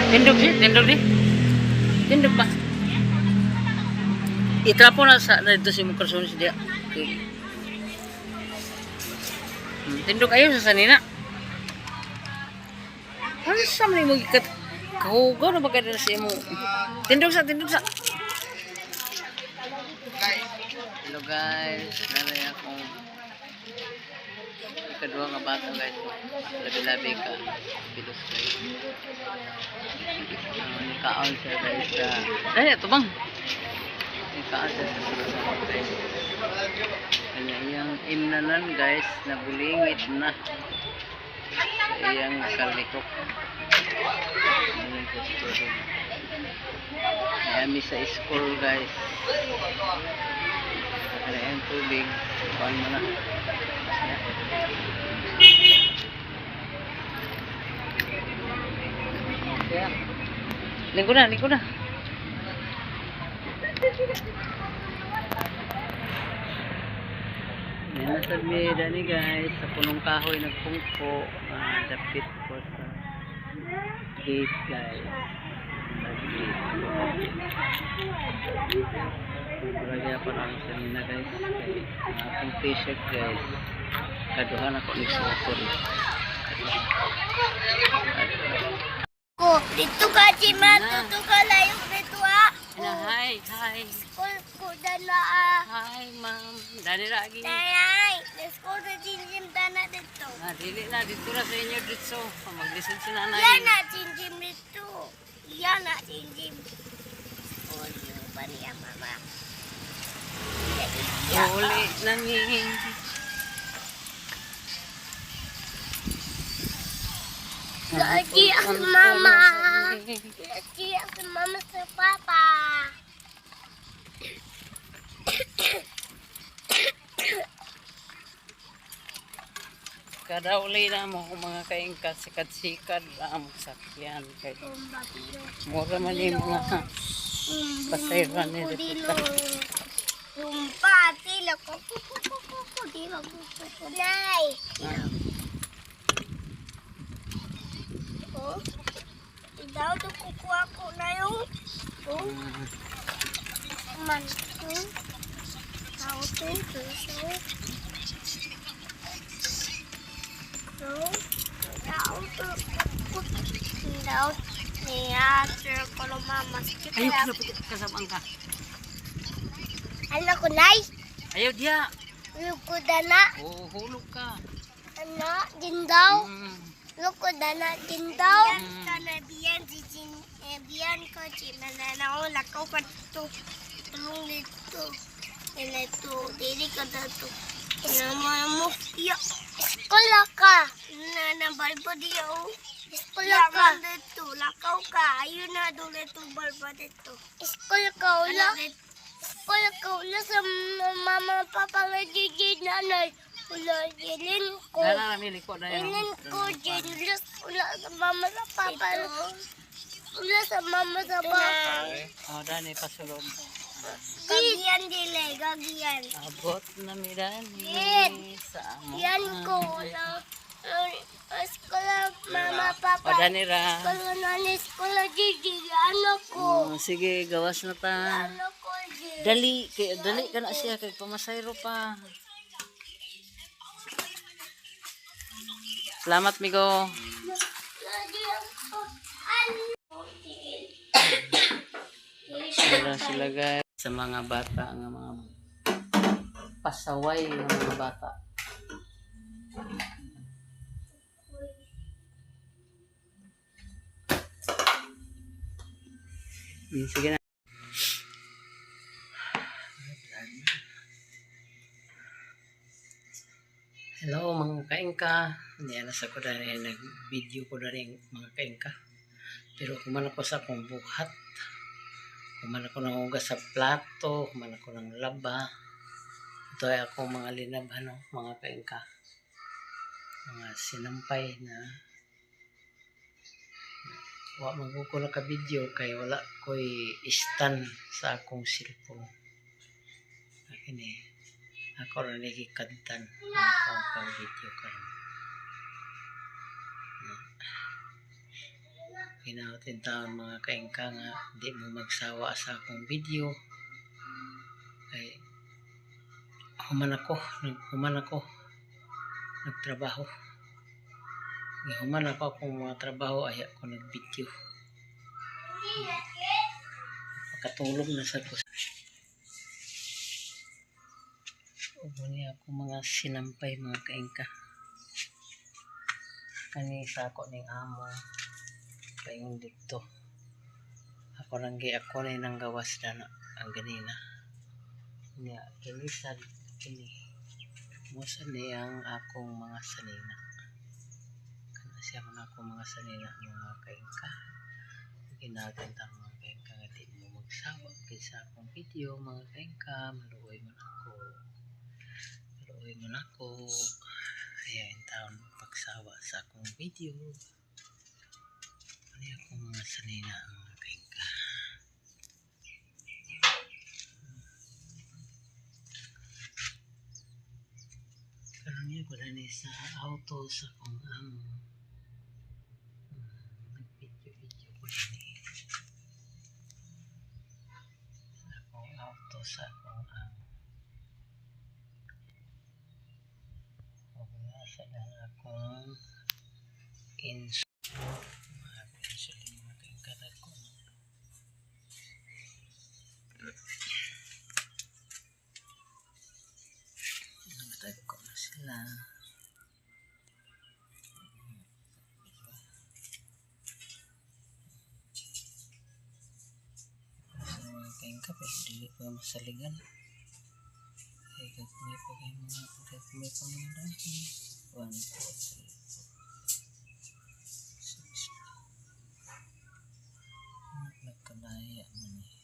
Tindog di, tindog di. Tindog ba? Itrapo na sa dito si mong person siya. Okay. Tindog ayo sa sanina. Ano sa man mo gikat kahugaw na bagay na siya mo. Tindog sa. Hello guys, naray akong ikadua nga bata guys. Labi-labi ka. Pilos guys. Kaon siya guys. Dali, ito bang? Kaon siya sa guys. Kanya iyang imnanan guys, nabulingit na. Sa iyang kalikok. Mayami sa school guys. Ano yung tubig. Kuhan mo na. Yeah. Lingko na. Yan na sa meda ni guys. Sa punong kahoy nagpungko. Dapit po sa gate guys. Lagyan pa lang sa nina guys. Akong t-shirt guys. Kaduhan ako ni Sokol. Dito ka, Chima. Dito ka, layong dito, ah. Hi. School ko dana, ah. Hi, ma'am. Dali lagi. Nay, let's go to Jinjim dana dito. Dili na, dito na sa inyo dito. Mag-listen si nanay. Yan na, Jinjim dito. Yan na, Jinjim. Oh, yun pa niya, mama. Uli na ni. Lagi ang mama. Lagi ang mama sa papa. Kada uli na mo mga kaingka sikat-sikat na ang sakyan. Mura man yung mga pasayran ni Deputa. Sumpah, tila ko. Di magpupunay. Oh, daw to kukuha ko na yung manto. How to do so. So, daw niya, sir, kalau mama. Ayaw ko na puti kasabang ka. Ano ko, Nay? Ayaw diya. Luko dana. Oo, hulog ka. Ano, din daw. Luko dana, din daw. Biyan si Jin, biyan ko, Mananaw, lakaw ka ito. Tulong dito. Ito, dili ka dito. Naman mo, iskola ka. Nanabalbo diyo. Iskola ka. Dito, lakaw ka. Ayun na, doon ito, balba dito. Iskola ka, wala. Iskola ka, wala sa mama, papa, nga Gigi, nanay. Wala, ilin ko. Nararamili ko na yun. Ilin ko, Jin. Wala sa mama, sa papa. Wala sa mama, sa papa. Oh, dani pasulog. Gagiyan, dile, gagiyan. Abot na mi dani. Sa amo. Yan ko, wala. Eskola, mama, papa. O dani ra. Eskola, nani, eskola, Gigi. Ano ko? Sige, gawas na ta. Ano ko, Gigi? Dali ka na siya kay pamasayro pa. Salamat migo. Wala sila guys sa mga bata, ng mga pasaway ng mga bata. Sige na. Hello mga kaingka. Nianas ako na rin, nag-video ko na rin mga kaingka. Pero kuman ako sa akong buhat. Kuman ako ng ugas sa plato, kuman ako ng laba. Ito ay ako mga linab, mga kaingka. Mga sinampay na wa magkuko na ka video kay wala ko'y stand sa akong cellphone. Akin ako na nagikantan akong pang video karon. ginawatin taon mga kaingka nga di mo magsawa sa akong video. Ay human ako nagtrabaho. Human ako akong mga trabaho ay ako nag-video. Makatulog na sa ko. Ubuni ako mga sinampay mga kaingka. Kani sa ako ning amo. Kayon dito. Ako nang gawas na ang ganina. Nya kinisad kini. Musa ni ang akong mga sanina. Kana siya man akong mga sanina mga kaingka. Ginaganda tang mga kaingka nga di mo magsawa kaysa akong video mga kaingka. Maluoy man ako. Ayan taon pagsawa sa akong video. Ano akong mga sanina mga kaingka. Karon niya ko na sa auto sa akong amo. Nag-video ko na sa akong auto sa akong amo. Sa lang akong insulin mga kaingkarat ko. Namatag ko na sila. Sa mga kaingka pero dili ko masaligan. Ay gagmay pa mga dahon. 1, 2, 3, 4, 6. Nagkalaya man eh.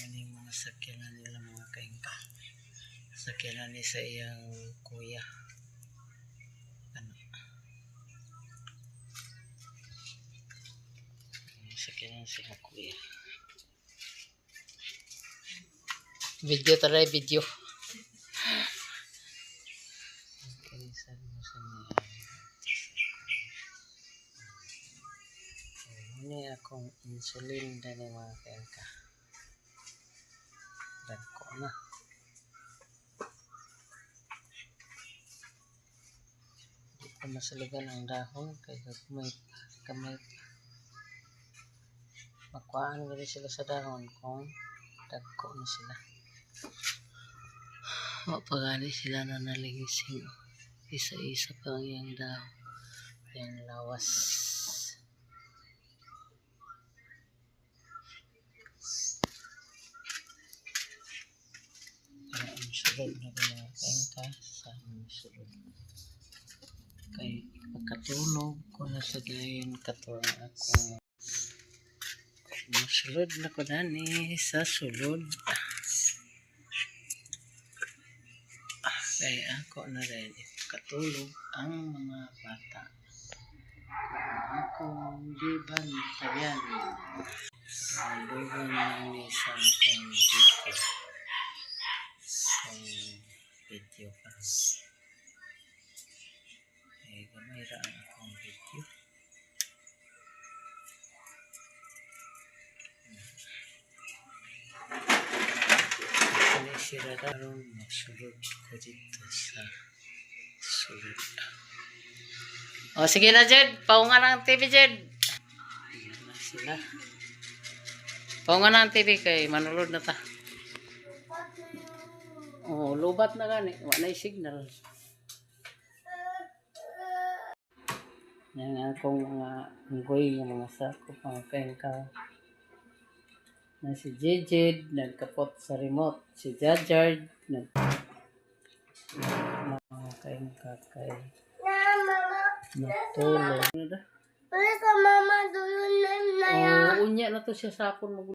Maning mga sakyanan nila mga kaingka. Sakyanan ni sa iyang kuya. Ano? Sakyanan sa iyang kuya. Video taray video. Kinisan mo sa niya. Ini akong insulin dani mga kaingka. Dagko na. Di ko masaligan ang dahon kay kamay makuhaan gani sila sa dahon kung dagko na sila. Pagani sila na naligising. Isa-isa pa ang iyang dahon. Yang lawas. Sulod na ba mga kaingka sa sulod. Kay pagkatulog ko na sa gayon katulong ako. Sulod na ko dani sa sulod. Kay ako na rin katulog ang mga bata. Akong di bantayan. Malugan ni sa akong dito. Ang video pa. Ay gamay ra ang akong video. Kani sila daron magsulod ko dito sa sulod. O sige na Jed, paungan ang TV Jed. Ayan na sila. Paungan ang TV kay manulod na ta. Oh, lubat na gani, wala signal. Yan akong mga unggoy ng mga sako, mga kaingka. Na si Jejed nagkapot sa remote. Si Jajard mga kaingka kay natulog. Wala sa mama doon na yan. Oh, unya na to siya sapon